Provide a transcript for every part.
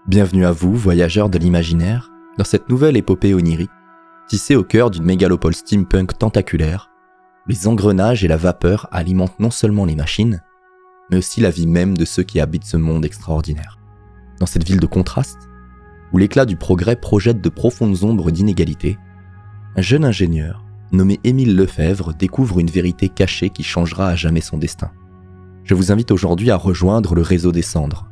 Bienvenue à vous, voyageurs de l'imaginaire, dans cette nouvelle épopée onirique, tissée au cœur d'une mégalopole steampunk tentaculaire, où les engrenages et la vapeur alimentent non seulement les machines, mais aussi la vie même de ceux qui habitent ce monde extraordinaire. Dans cette ville de contraste, où l'éclat du progrès projette de profondes ombres d'inégalité, un jeune ingénieur, nommé Émile Lefebvre, découvre une vérité cachée qui changera à jamais son destin. Je vous invite aujourd'hui à rejoindre le réseau des cendres,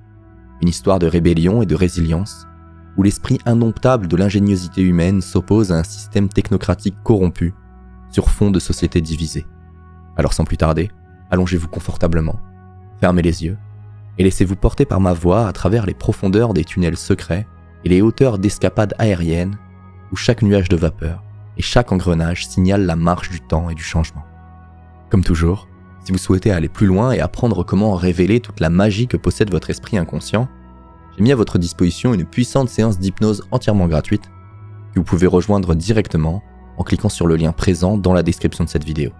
une histoire de rébellion et de résilience, où l'esprit indomptable de l'ingéniosité humaine s'oppose à un système technocratique corrompu, sur fond de société divisée. Alors sans plus tarder, allongez-vous confortablement, fermez les yeux, et laissez-vous porter par ma voix à travers les profondeurs des tunnels secrets et les hauteurs d'escapades aériennes, où chaque nuage de vapeur et chaque engrenage signale la marche du temps et du changement. Comme toujours, si vous souhaitez aller plus loin et apprendre comment révéler toute la magie que possède votre esprit inconscient, j'ai mis à votre disposition une puissante séance d'hypnose entièrement gratuite que vous pouvez rejoindre directement en cliquant sur le lien présent dans la description de cette vidéo.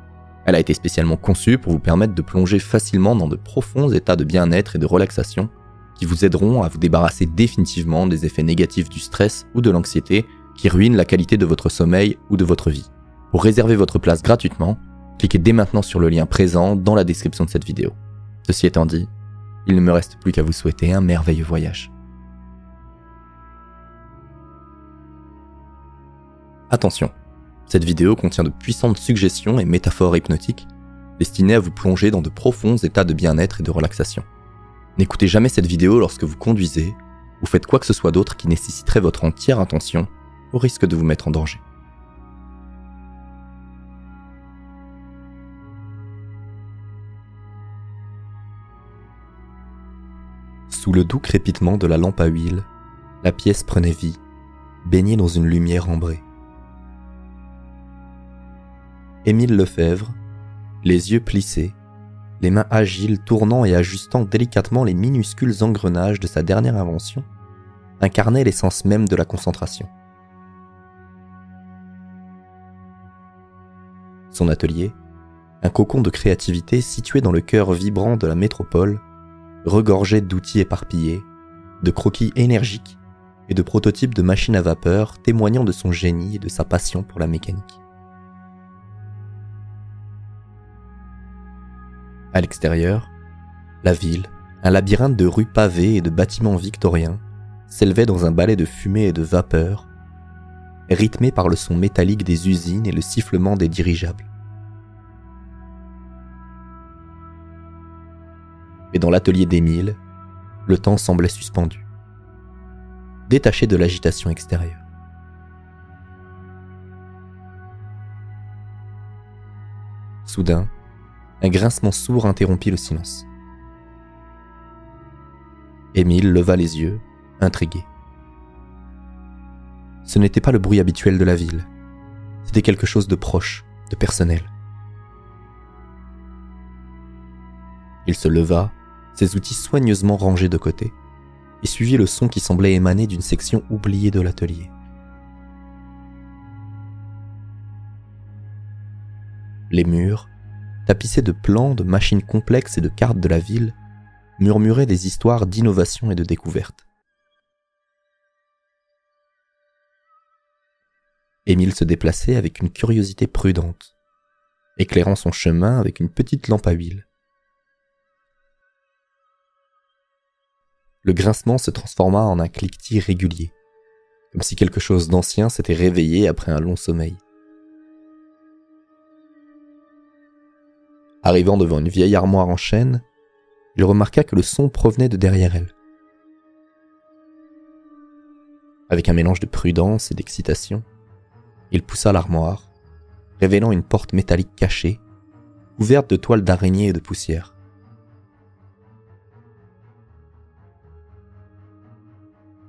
Elle a été spécialement conçue pour vous permettre de plonger facilement dans de profonds états de bien-être et de relaxation qui vous aideront à vous débarrasser définitivement des effets négatifs du stress ou de l'anxiété qui ruinent la qualité de votre sommeil ou de votre vie. Pour réserver votre place gratuitement, cliquez dès maintenant sur le lien présent dans la description de cette vidéo. Ceci étant dit, il ne me reste plus qu'à vous souhaiter un merveilleux voyage. Attention, cette vidéo contient de puissantes suggestions et métaphores hypnotiques destinées à vous plonger dans de profonds états de bien-être et de relaxation. N'écoutez jamais cette vidéo lorsque vous conduisez ou faites quoi que ce soit d'autre qui nécessiterait votre entière attention au risque de vous mettre en danger. Sous le doux crépitement de la lampe à huile, la pièce prenait vie, baignée dans une lumière ambrée. Émile Lefebvre, les yeux plissés, les mains agiles tournant et ajustant délicatement les minuscules engrenages de sa dernière invention, incarnait l'essence même de la concentration. Son atelier, un cocon de créativité situé dans le cœur vibrant de la métropole, regorgeait d'outils éparpillés, de croquis énergiques et de prototypes de machines à vapeur témoignant de son génie et de sa passion pour la mécanique. À l'extérieur, la ville, un labyrinthe de rues pavées et de bâtiments victoriens, s'élevait dans un balai de fumée et de vapeur, rythmé par le son métallique des usines et le sifflement des dirigeables. Mais dans l'atelier d'Émile, le temps semblait suspendu, détaché de l'agitation extérieure. Soudain, un grincement sourd interrompit le silence. Émile leva les yeux, intrigué. Ce n'était pas le bruit habituel de la ville, c'était quelque chose de proche, de personnel. Il se leva, ses outils soigneusement rangés de côté, et suivit le son qui semblait émaner d'une section oubliée de l'atelier. Les murs, tapissés de plans, de machines complexes et de cartes de la ville, murmuraient des histoires d'innovation et de découverte. Émile se déplaçait avec une curiosité prudente, éclairant son chemin avec une petite lampe à huile. Le grincement se transforma en un cliquetis régulier, comme si quelque chose d'ancien s'était réveillé après un long sommeil. Arrivant devant une vieille armoire en chêne, il remarqua que le son provenait de derrière elle. Avec un mélange de prudence et d'excitation, il poussa l'armoire, révélant une porte métallique cachée, couverte de toiles d'araignée et de poussière.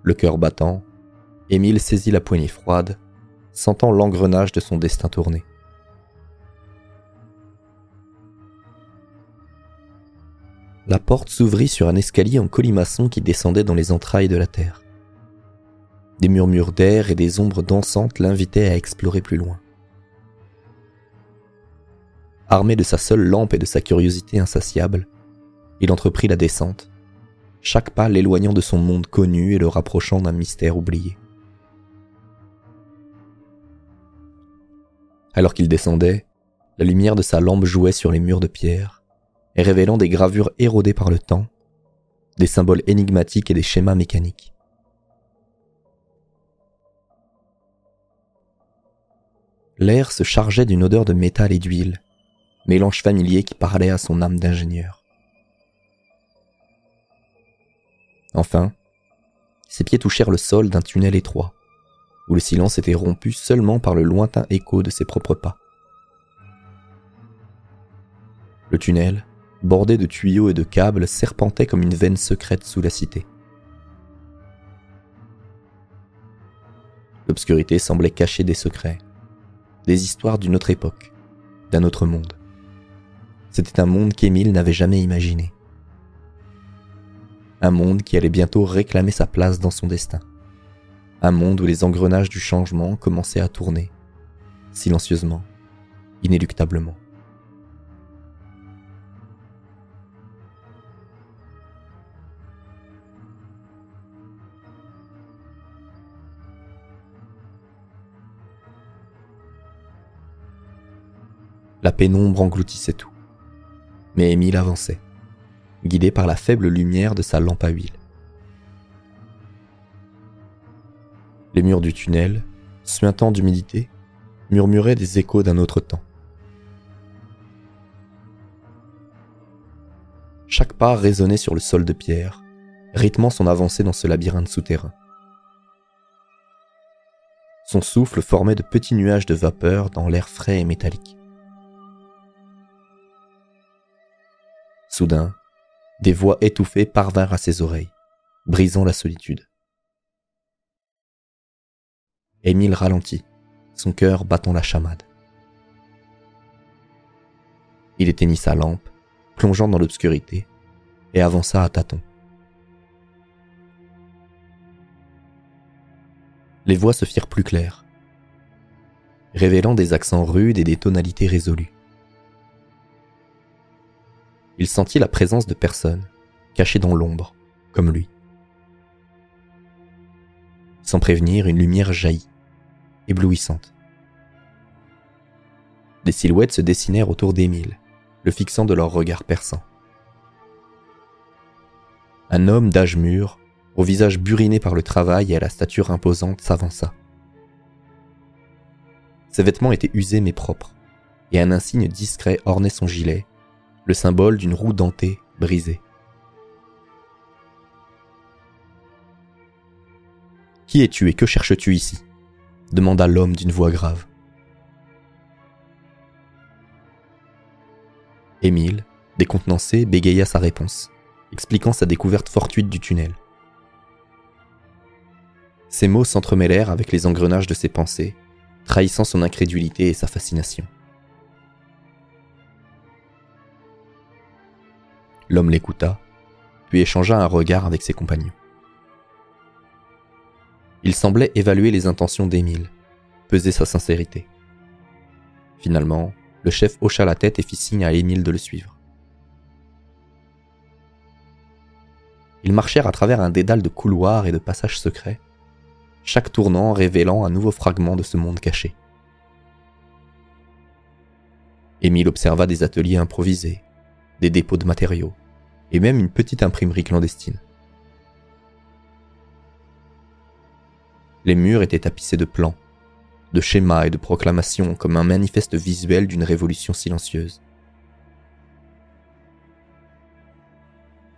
Le cœur battant, Émile saisit la poignée froide, sentant l'engrenage de son destin tourner. La porte s'ouvrit sur un escalier en colimaçon qui descendait dans les entrailles de la terre. Des murmures d'air et des ombres dansantes l'invitaient à explorer plus loin. Armé de sa seule lampe et de sa curiosité insatiable, il entreprit la descente, chaque pas l'éloignant de son monde connu et le rapprochant d'un mystère oublié. Alors qu'il descendait, la lumière de sa lampe jouait sur les murs de pierre, et révélant des gravures érodées par le temps, des symboles énigmatiques et des schémas mécaniques. L'air se chargeait d'une odeur de métal et d'huile, mélange familier qui parlait à son âme d'ingénieur. Enfin, ses pieds touchèrent le sol d'un tunnel étroit, où le silence était rompu seulement par le lointain écho de ses propres pas. Le tunnel, bordé de tuyaux et de câbles, serpentait comme une veine secrète sous la cité. L'obscurité semblait cacher des secrets, des histoires d'une autre époque, d'un autre monde. C'était un monde qu'Émile n'avait jamais imaginé. Un monde qui allait bientôt réclamer sa place dans son destin. Un monde où les engrenages du changement commençaient à tourner, silencieusement, inéluctablement. La pénombre engloutissait tout. Mais Émile avançait, guidé par la faible lumière de sa lampe à huile. Les murs du tunnel, suintant d'humidité, murmuraient des échos d'un autre temps. Chaque pas résonnait sur le sol de pierre, rythmant son avancée dans ce labyrinthe souterrain. Son souffle formait de petits nuages de vapeur dans l'air frais et métallique. Soudain, des voix étouffées parvinrent à ses oreilles, brisant la solitude. Émile ralentit, son cœur battant la chamade. Il éteignit sa lampe, plongeant dans l'obscurité, et avança à tâtons. Les voix se firent plus claires, révélant des accents rudes et des tonalités résolues. Il sentit la présence de personnes, cachées dans l'ombre, comme lui. Sans prévenir, une lumière jaillit, éblouissante. Des silhouettes se dessinèrent autour d'Émile, le fixant de leurs regards perçants. Un homme d'âge mûr, au visage buriné par le travail et à la stature imposante, s'avança. Ses vêtements étaient usés mais propres, et un insigne discret ornait son gilet, le symbole d'une roue dentée brisée. « Qui es-tu et que cherches-tu ici ?» demanda l'homme d'une voix grave. Émile, décontenancé, bégaya sa réponse, expliquant sa découverte fortuite du tunnel. Ces mots s'entremêlèrent avec les engrenages de ses pensées, trahissant son incrédulité et sa fascination. L'homme l'écouta, puis échangea un regard avec ses compagnons. Il semblait évaluer les intentions d'Émile, peser sa sincérité. Finalement, le chef hocha la tête et fit signe à Émile de le suivre. Ils marchèrent à travers un dédale de couloirs et de passages secrets, chaque tournant révélant un nouveau fragment de ce monde caché. Émile observa des ateliers improvisés, des dépôts de matériaux, et même une petite imprimerie clandestine. Les murs étaient tapissés de plans, de schémas et de proclamations comme un manifeste visuel d'une révolution silencieuse.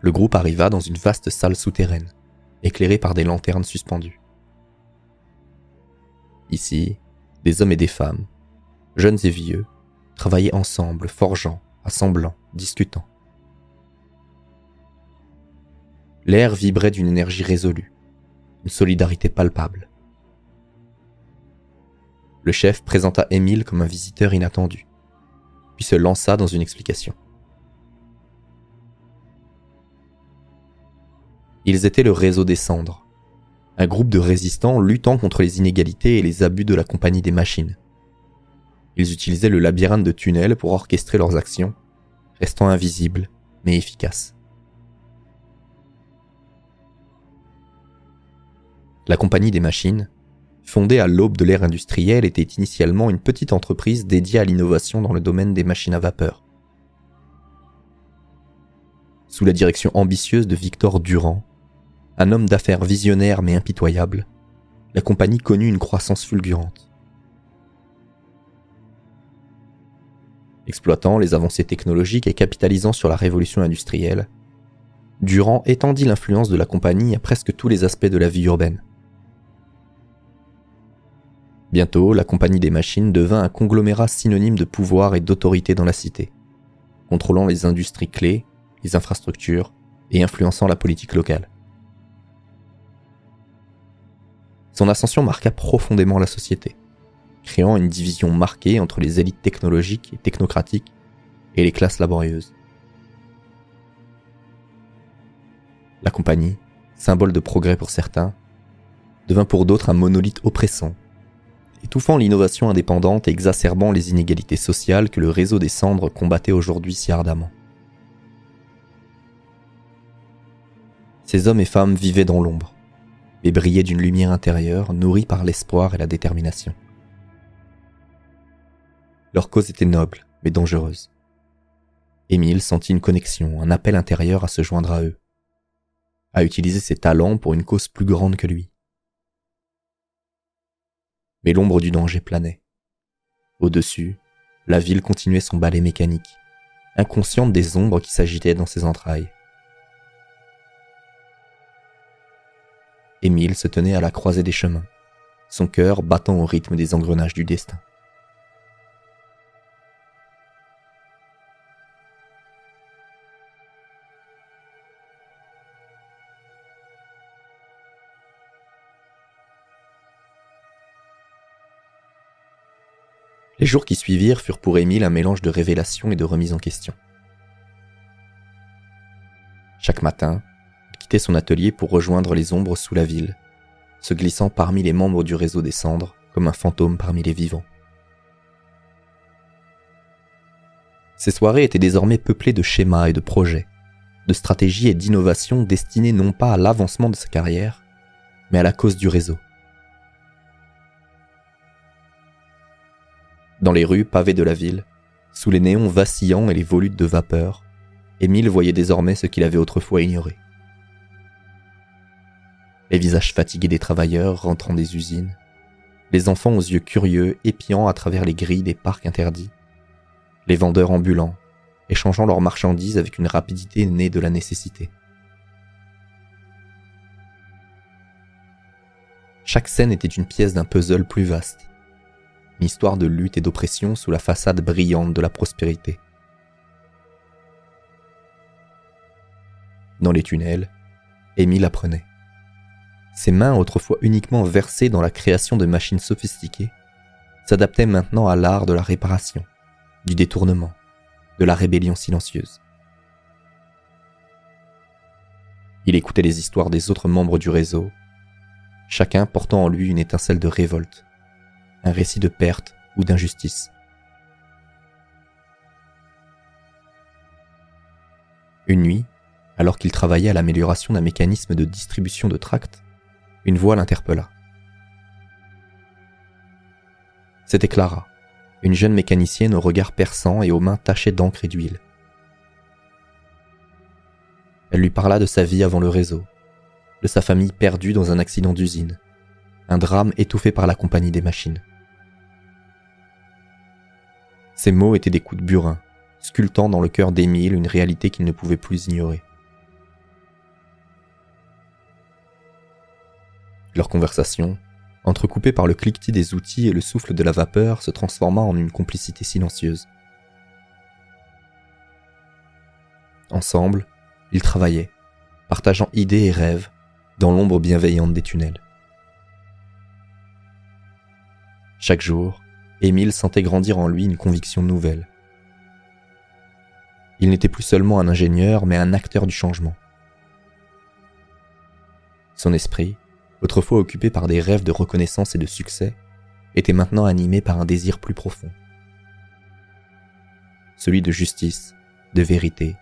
Le groupe arriva dans une vaste salle souterraine, éclairée par des lanternes suspendues. Ici, des hommes et des femmes, jeunes et vieux, travaillaient ensemble, forgeant, assemblant, discutant. L'air vibrait d'une énergie résolue, une solidarité palpable. Le chef présenta Émile comme un visiteur inattendu, puis se lança dans une explication. Ils étaient le réseau des cendres, un groupe de résistants luttant contre les inégalités et les abus de la compagnie des machines. Ils utilisaient le labyrinthe de tunnels pour orchestrer leurs actions, restant invisibles mais efficaces. La Compagnie des Machines, fondée à l'aube de l'ère industrielle, était initialement une petite entreprise dédiée à l'innovation dans le domaine des machines à vapeur. Sous la direction ambitieuse de Victor Durand, un homme d'affaires visionnaire mais impitoyable, la compagnie connut une croissance fulgurante. Exploitant les avancées technologiques et capitalisant sur la révolution industrielle, Durand étendit l'influence de la compagnie à presque tous les aspects de la vie urbaine. Bientôt, la Compagnie des Machines devint un conglomérat synonyme de pouvoir et d'autorité dans la cité, contrôlant les industries clés, les infrastructures et influençant la politique locale. Son ascension marqua profondément la société, créant une division marquée entre les élites technologiques et technocratiques et les classes laborieuses. La compagnie, symbole de progrès pour certains, devint pour d'autres un monolithe oppressant, étouffant l'innovation indépendante et exacerbant les inégalités sociales que le réseau des cendres combattait aujourd'hui si ardemment. Ces hommes et femmes vivaient dans l'ombre, mais brillaient d'une lumière intérieure nourrie par l'espoir et la détermination. Leur cause était noble, mais dangereuse. Émile sentit une connexion, un appel intérieur à se joindre à eux, à utiliser ses talents pour une cause plus grande que lui. Mais l'ombre du danger planait. Au-dessus, la ville continuait son ballet mécanique, inconsciente des ombres qui s'agitaient dans ses entrailles. Émile se tenait à la croisée des chemins, son cœur battant au rythme des engrenages du destin. Les jours qui suivirent furent pour Émile un mélange de révélation et de remise en question. Chaque matin, il quittait son atelier pour rejoindre les ombres sous la ville, se glissant parmi les membres du réseau des cendres comme un fantôme parmi les vivants. Ces soirées étaient désormais peuplées de schémas et de projets, de stratégies et d'innovations destinées non pas à l'avancement de sa carrière, mais à la cause du réseau. Dans les rues pavées de la ville, sous les néons vacillants et les volutes de vapeur, Émile voyait désormais ce qu'il avait autrefois ignoré. Les visages fatigués des travailleurs rentrant des usines, les enfants aux yeux curieux épiant à travers les grilles des parcs interdits, les vendeurs ambulants, échangeant leurs marchandises avec une rapidité née de la nécessité. Chaque scène était une pièce d'un puzzle plus vaste, une histoire de lutte et d'oppression sous la façade brillante de la prospérité. Dans les tunnels, Émile apprenait. Ses mains, autrefois uniquement versées dans la création de machines sophistiquées, s'adaptaient maintenant à l'art de la réparation, du détournement, de la rébellion silencieuse. Il écoutait les histoires des autres membres du réseau, chacun portant en lui une étincelle de révolte, un récit de perte ou d'injustice. Une nuit, alors qu'il travaillait à l'amélioration d'un mécanisme de distribution de tracts, une voix l'interpella. C'était Clara, une jeune mécanicienne au regard perçant et aux mains tachées d'encre et d'huile. Elle lui parla de sa vie avant le réseau, de sa famille perdue dans un accident d'usine, un drame étouffé par la Compagnie des Machines. Ces mots étaient des coups de burin, sculptant dans le cœur d'Émile une réalité qu'il ne pouvait plus ignorer. Leur conversation, entrecoupée par le cliquetis des outils et le souffle de la vapeur, se transforma en une complicité silencieuse. Ensemble, ils travaillaient, partageant idées et rêves, dans l'ombre bienveillante des tunnels. Chaque jour, Émile sentait grandir en lui une conviction nouvelle. Il n'était plus seulement un ingénieur, mais un acteur du changement. Son esprit, autrefois occupé par des rêves de reconnaissance et de succès, était maintenant animé par un désir plus profond. Celui de justice, de vérité,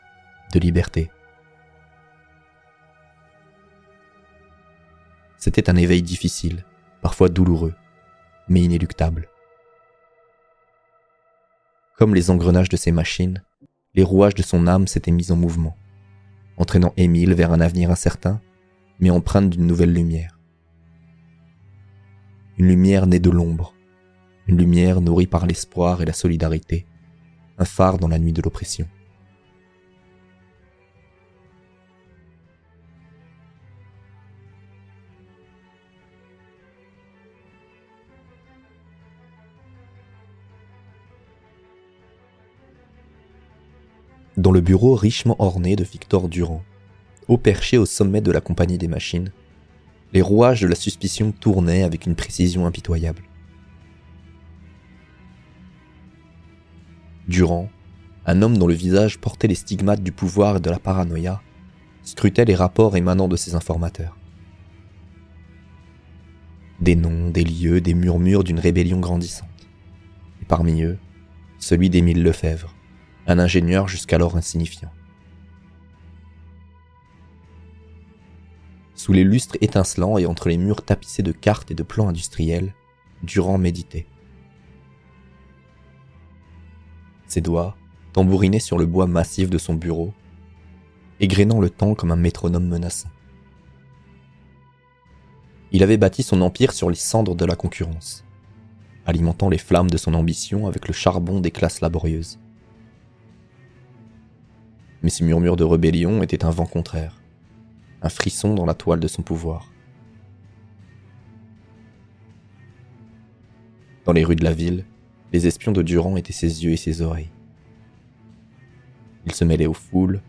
de liberté. C'était un éveil difficile, parfois douloureux, mais inéluctable. Comme les engrenages de ses machines, les rouages de son âme s'étaient mis en mouvement, entraînant Émile vers un avenir incertain, mais empreinte d'une nouvelle lumière. Une lumière née de l'ombre, une lumière nourrie par l'espoir et la solidarité, un phare dans la nuit de l'oppression. Dans le bureau richement orné de Victor Durand, haut perché au sommet de la compagnie des machines, les rouages de la suspicion tournaient avec une précision impitoyable. Durand, un homme dont le visage portait les stigmates du pouvoir et de la paranoïa, scrutait les rapports émanant de ses informateurs. Des noms, des lieux, des murmures d'une rébellion grandissante. Et parmi eux, celui d'Émile Lefebvre, un ingénieur jusqu'alors insignifiant. Sous les lustres étincelants et entre les murs tapissés de cartes et de plans industriels, Durand méditait. Ses doigts, tambourinés sur le bois massif de son bureau, égrénant le temps comme un métronome menaçant. Il avait bâti son empire sur les cendres de la concurrence, alimentant les flammes de son ambition avec le charbon des classes laborieuses. Mais ces murmures de rébellion étaient un vent contraire, un frisson dans la toile de son pouvoir. Dans les rues de la ville, les espions de Durand étaient ses yeux et ses oreilles. Ils se mêlaient aux foules,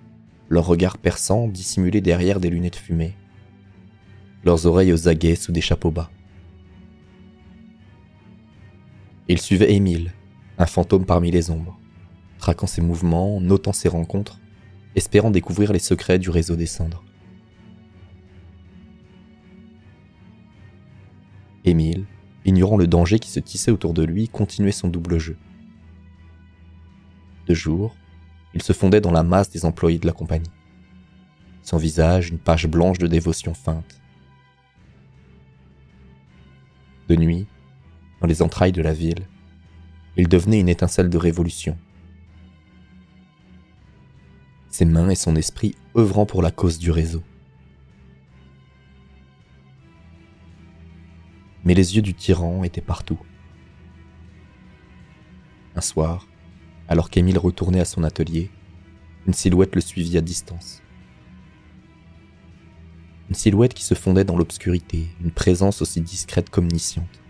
leurs regards perçants dissimulés derrière des lunettes fumées, leurs oreilles aux aguets sous des chapeaux bas. Ils suivaient Émile, un fantôme parmi les ombres, traquant ses mouvements, notant ses rencontres, espérant découvrir les secrets du réseau des cendres. Émile, ignorant le danger qui se tissait autour de lui, continuait son double jeu. De jour, il se fondait dans la masse des employés de la compagnie. Son visage, une page blanche de dévotion feinte. De nuit, dans les entrailles de la ville, il devenait une étincelle de révolution. Ses mains et son esprit œuvrant pour la cause du réseau. Mais les yeux du tyran étaient partout. Un soir, alors qu'Émile retournait à son atelier, une silhouette le suivit à distance. Une silhouette qui se fondait dans l'obscurité, une présence aussi discrète qu'omnisciente.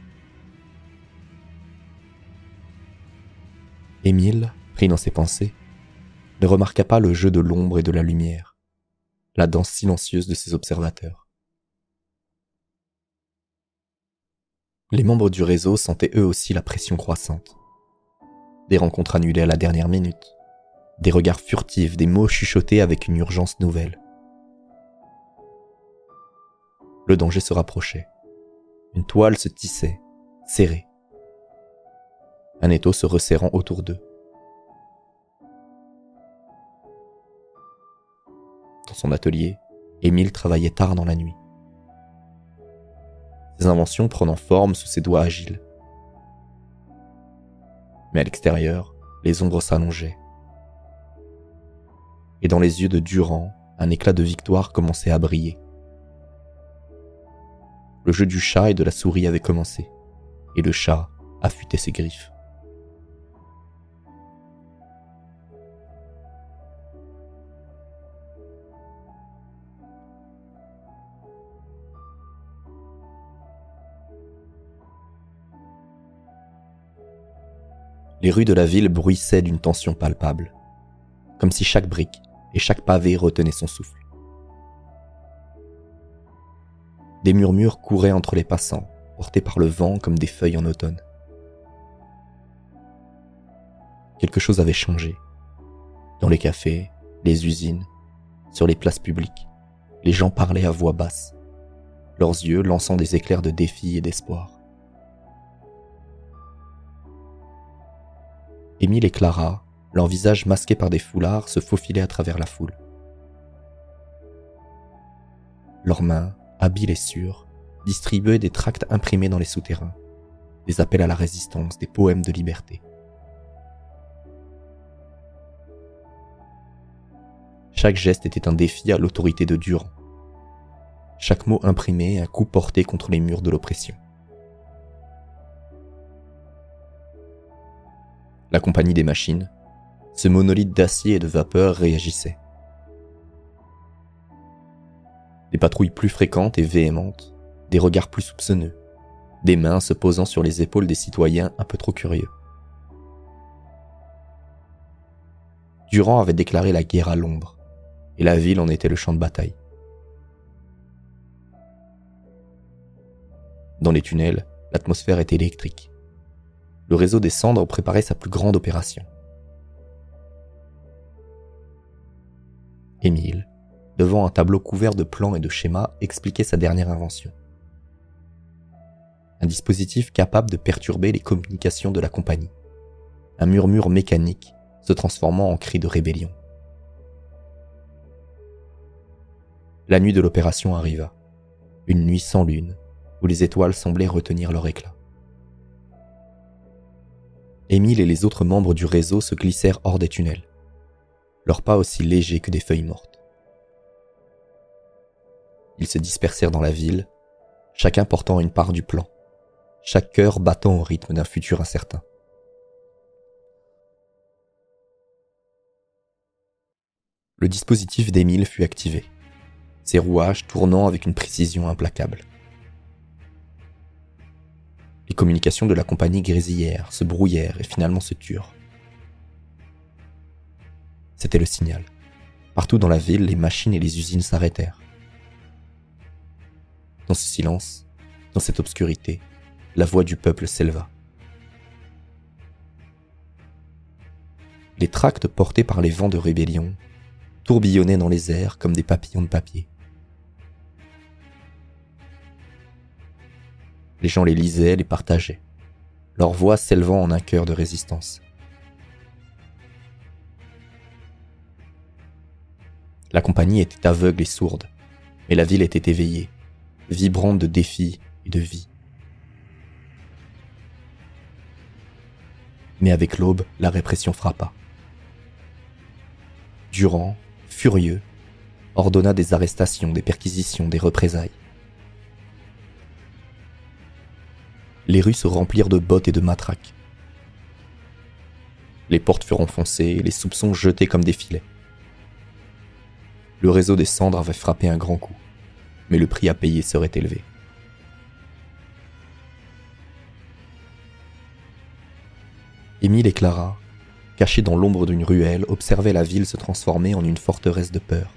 Émile, pris dans ses pensées, ne remarqua pas le jeu de l'ombre et de la lumière, la danse silencieuse de ses observateurs. Les membres du réseau sentaient eux aussi la pression croissante. Des rencontres annulées à la dernière minute, des regards furtifs, des mots chuchotés avec une urgence nouvelle. Le danger se rapprochait. Une toile se tissait, serrée. Un étau se resserrant autour d'eux. Dans son atelier, Émile travaillait tard dans la nuit. Ses inventions prenant forme sous ses doigts agiles. Mais à l'extérieur, les ombres s'allongeaient. Et dans les yeux de Durand, un éclat de victoire commençait à briller. Le jeu du chat et de la souris avait commencé, et le chat affûtait ses griffes. Les rues de la ville bruissaient d'une tension palpable, comme si chaque brique et chaque pavé retenait son souffle. Des murmures couraient entre les passants, portés par le vent comme des feuilles en automne. Quelque chose avait changé. Dans les cafés, les usines, sur les places publiques, les gens parlaient à voix basse, leurs yeux lançant des éclairs de défi et d'espoir. Émile et Clara, leurs visages masqués par des foulards, se faufilaient à travers la foule. Leurs mains, habiles et sûres, distribuaient des tracts imprimés dans les souterrains, des appels à la résistance, des poèmes de liberté. Chaque geste était un défi à l'autorité de Durand. Chaque mot imprimé un coup porté contre les murs de l'oppression. La compagnie des machines, ce monolithe d'acier et de vapeur réagissait. Des patrouilles plus fréquentes et véhémentes, des regards plus soupçonneux, des mains se posant sur les épaules des citoyens un peu trop curieux. Durand avait déclaré la guerre à l'ombre, et la ville en était le champ de bataille. Dans les tunnels, l'atmosphère était électrique. Le réseau des cendres préparait sa plus grande opération. Émile, devant un tableau couvert de plans et de schémas, expliquait sa dernière invention. Un dispositif capable de perturber les communications de la compagnie. Un murmure mécanique se transformant en cri de rébellion. La nuit de l'opération arriva. Une nuit sans lune, où les étoiles semblaient retenir leur éclat. Émile et les autres membres du réseau se glissèrent hors des tunnels, leurs pas aussi légers que des feuilles mortes. Ils se dispersèrent dans la ville, chacun portant une part du plan, chaque cœur battant au rythme d'un futur incertain. Le dispositif d'Émile fut activé, ses rouages tournant avec une précision implacable. Les communications de la compagnie grésillèrent, se brouillèrent et finalement se turent. C'était le signal. Partout dans la ville, les machines et les usines s'arrêtèrent. Dans ce silence, dans cette obscurité, la voix du peuple s'éleva. Les tracts portés par les vents de rébellion tourbillonnaient dans les airs comme des papillons de papier. Les gens les lisaient, les partageaient, leurs voix s'élevant en un chœur de résistance. La compagnie était aveugle et sourde, mais la ville était éveillée, vibrante de défis et de vie. Mais avec l'aube, la répression frappa. Durand, furieux, ordonna des arrestations, des perquisitions, des représailles. Les rues se remplirent de bottes et de matraques. Les portes furent enfoncées, les soupçons jetés comme des filets. Le réseau des cendres avait frappé un grand coup, mais le prix à payer serait élevé. Émile et Clara, cachés dans l'ombre d'une ruelle, observaient la ville se transformer en une forteresse de peur.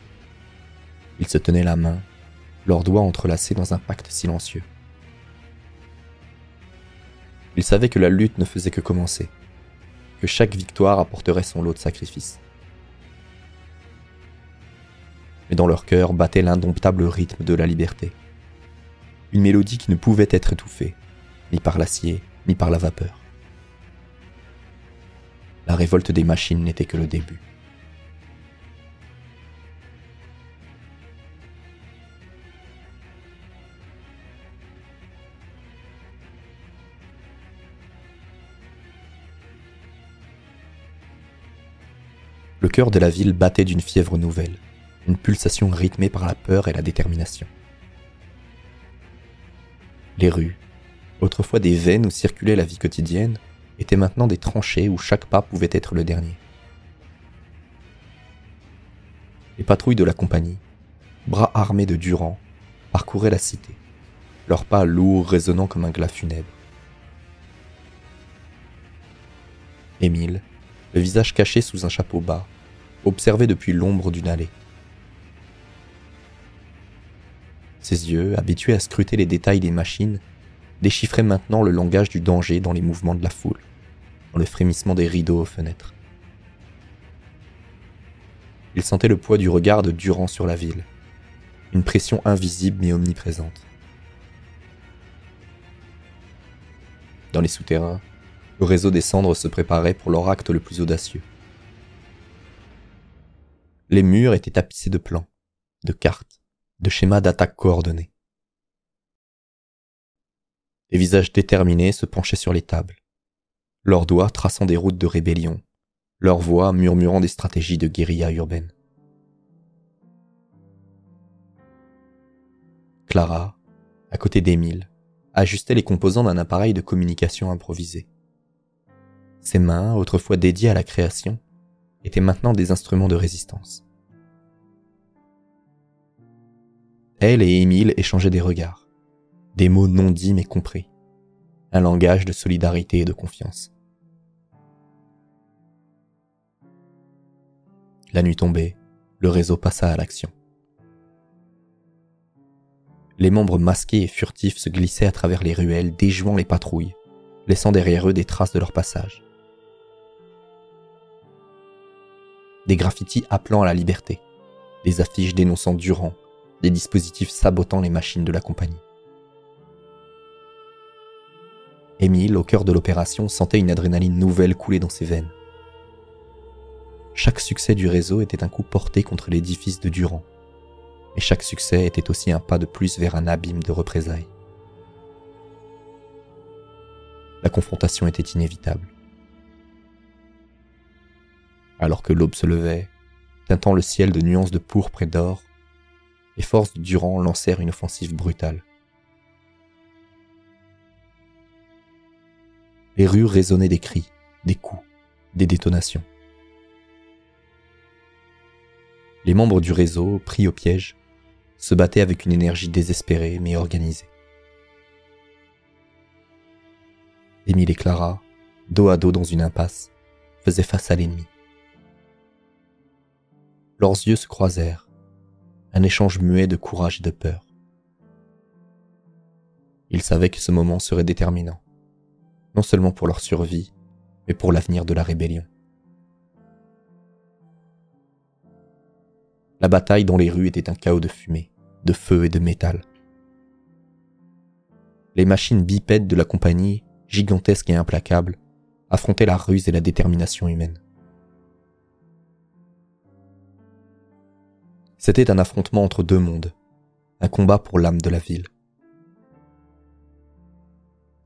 Ils se tenaient la main, leurs doigts entrelacés dans un pacte silencieux. Ils savaient que la lutte ne faisait que commencer, que chaque victoire apporterait son lot de sacrifices. Mais dans leur cœur battait l'indomptable rythme de la liberté. Une mélodie qui ne pouvait être étouffée, ni par l'acier, ni par la vapeur. La révolte des machines n'était que le début. Le cœur de la ville battait d'une fièvre nouvelle, une pulsation rythmée par la peur et la détermination. Les rues, autrefois des veines où circulait la vie quotidienne, étaient maintenant des tranchées où chaque pas pouvait être le dernier. Les patrouilles de la compagnie, bras armés de Durand, parcouraient la cité, leurs pas lourds résonnant comme un glas funèbre. Émile, le visage caché sous un chapeau bas, observait depuis l'ombre d'une allée. Ses yeux, habitués à scruter les détails des machines, déchiffraient maintenant le langage du danger dans les mouvements de la foule, dans le frémissement des rideaux aux fenêtres. Il sentait le poids du regard de Durand sur la ville, une pression invisible mais omniprésente. Dans les souterrains, le réseau des cendres se préparait pour leur acte le plus audacieux. Les murs étaient tapissés de plans, de cartes, de schémas d'attaque coordonnés. Des visages déterminés se penchaient sur les tables, leurs doigts traçant des routes de rébellion, leurs voix murmurant des stratégies de guérilla urbaine. Clara, à côté d'Émile, ajustait les composants d'un appareil de communication improvisé. Ses mains, autrefois dédiées à la création, étaient maintenant des instruments de résistance. Elle et Émile échangeaient des regards, des mots non dits mais compris, un langage de solidarité et de confiance. La nuit tombée, le réseau passa à l'action. Les membres masqués et furtifs se glissaient à travers les ruelles, déjouant les patrouilles, laissant derrière eux des traces de leur passage. Des graffitis appelant à la liberté, des affiches dénonçant Durand, des dispositifs sabotant les machines de la compagnie. Émile, au cœur de l'opération, sentait une adrénaline nouvelle couler dans ses veines. Chaque succès du réseau était un coup porté contre l'édifice de Durand, et chaque succès était aussi un pas de plus vers un abîme de représailles. La confrontation était inévitable. Alors que l'aube se levait, teintant le ciel de nuances de pourpre et d'or, les forces de Durand lancèrent une offensive brutale. Les rues résonnaient des cris, des coups, des détonations. Les membres du réseau, pris au piège, se battaient avec une énergie désespérée mais organisée. Émile et Clara, dos à dos dans une impasse, faisaient face à l'ennemi. Leurs yeux se croisèrent, un échange muet de courage et de peur. Ils savaient que ce moment serait déterminant, non seulement pour leur survie, mais pour l'avenir de la rébellion. La bataille dans les rues était un chaos de fumée, de feu et de métal. Les machines bipèdes de la compagnie, gigantesques et implacables, affrontaient la ruse et la détermination humaine. C'était un affrontement entre deux mondes, un combat pour l'âme de la ville.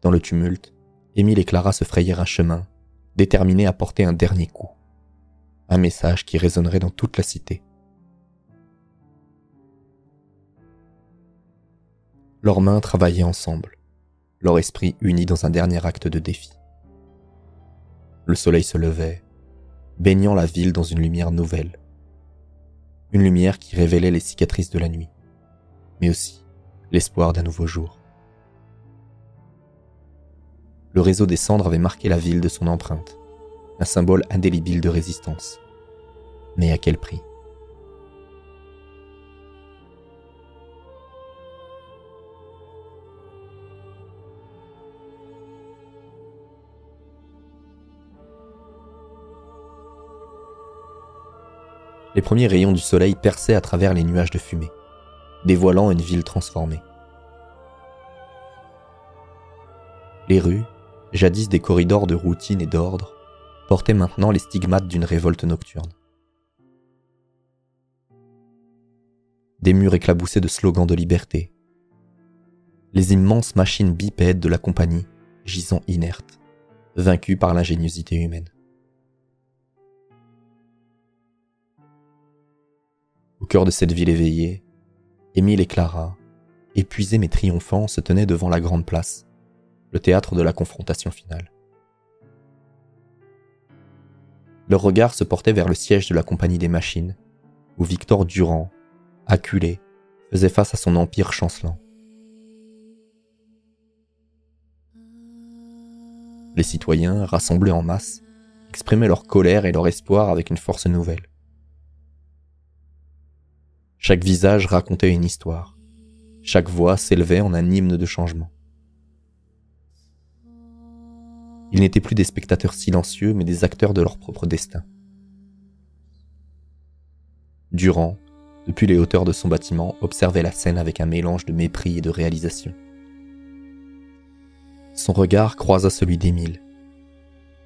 Dans le tumulte, Émile et Clara se frayèrent un chemin, déterminés à porter un dernier coup, un message qui résonnerait dans toute la cité. Leurs mains travaillaient ensemble, leur esprit uni dans un dernier acte de défi. Le soleil se levait, baignant la ville dans une lumière nouvelle. Une lumière qui révélait les cicatrices de la nuit, mais aussi l'espoir d'un nouveau jour. Le réseau des cendres avait marqué la ville de son empreinte, un symbole indélébile de résistance. Mais à quel prix ? Les premiers rayons du soleil perçaient à travers les nuages de fumée, dévoilant une ville transformée. Les rues, jadis des corridors de routine et d'ordre, portaient maintenant les stigmates d'une révolte nocturne. Des murs éclaboussaient de slogans de liberté. Les immenses machines bipèdes de la compagnie gisant inertes, vaincues par l'ingéniosité humaine. Au cœur de cette ville éveillée, Émile et Clara, épuisés mais triomphants, se tenaient devant la grande place, le théâtre de la confrontation finale. Leurs regards se portaient vers le siège de la compagnie des machines, où Victor Durand, acculé, faisait face à son empire chancelant. Les citoyens, rassemblés en masse, exprimaient leur colère et leur espoir avec une force nouvelle. Chaque visage racontait une histoire. Chaque voix s'élevait en un hymne de changement. Ils n'étaient plus des spectateurs silencieux, mais des acteurs de leur propre destin. Durand, depuis les hauteurs de son bâtiment, observait la scène avec un mélange de mépris et de réalisation. Son regard croisa celui d'Émile.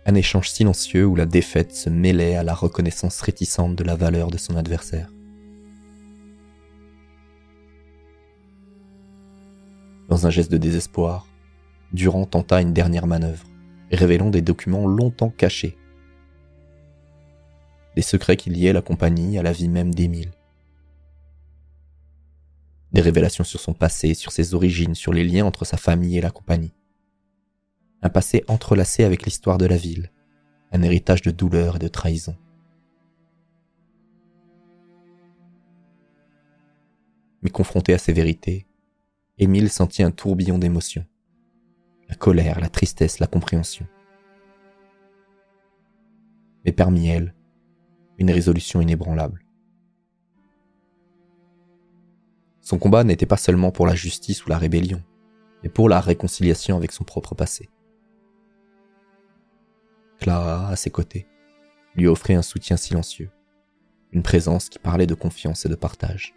Un échange silencieux où la défaite se mêlait à la reconnaissance réticente de la valeur de son adversaire. Dans un geste de désespoir, Durand tenta une dernière manœuvre, révélant des documents longtemps cachés. Des secrets qui liaient la compagnie à la vie même d'Émile. Des révélations sur son passé, sur ses origines, sur les liens entre sa famille et la compagnie. Un passé entrelacé avec l'histoire de la ville, un héritage de douleur et de trahison. Mais confronté à ces vérités, Émile sentit un tourbillon d'émotions. La colère, la tristesse, la compréhension. Mais parmi elles, une résolution inébranlable. Son combat n'était pas seulement pour la justice ou la rébellion, mais pour la réconciliation avec son propre passé. Clara, à ses côtés, lui offrait un soutien silencieux, une présence qui parlait de confiance et de partage.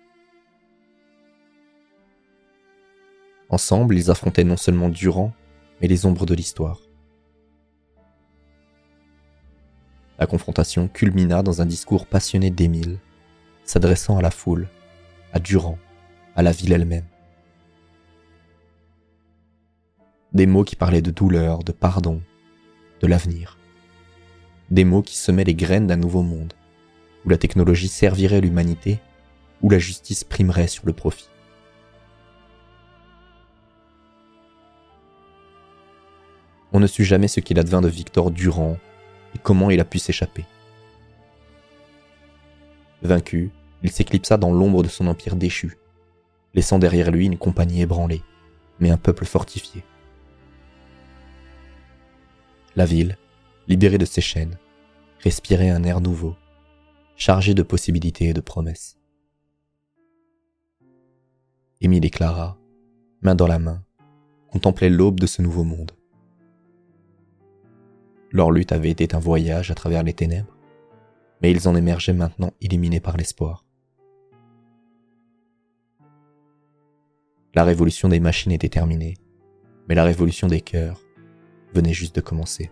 Ensemble, ils affrontaient non seulement Durand, mais les ombres de l'histoire. La confrontation culmina dans un discours passionné d'Émile, s'adressant à la foule, à Durand, à la ville elle-même. Des mots qui parlaient de douleur, de pardon, de l'avenir. Des mots qui semaient les graines d'un nouveau monde, où la technologie servirait l'humanité, où la justice primerait sur le profit. On ne sut jamais ce qu'il advint de Victor Durand et comment il a pu s'échapper. Vaincu, il s'éclipsa dans l'ombre de son empire déchu, laissant derrière lui une compagnie ébranlée, mais un peuple fortifié. La ville, libérée de ses chaînes, respirait un air nouveau, chargé de possibilités et de promesses. Émile et Clara, main dans la main, contemplaient l'aube de ce nouveau monde. Leur lutte avait été un voyage à travers les ténèbres, mais ils en émergeaient maintenant illuminés par l'espoir. La révolution des machines était terminée, mais la révolution des cœurs venait juste de commencer.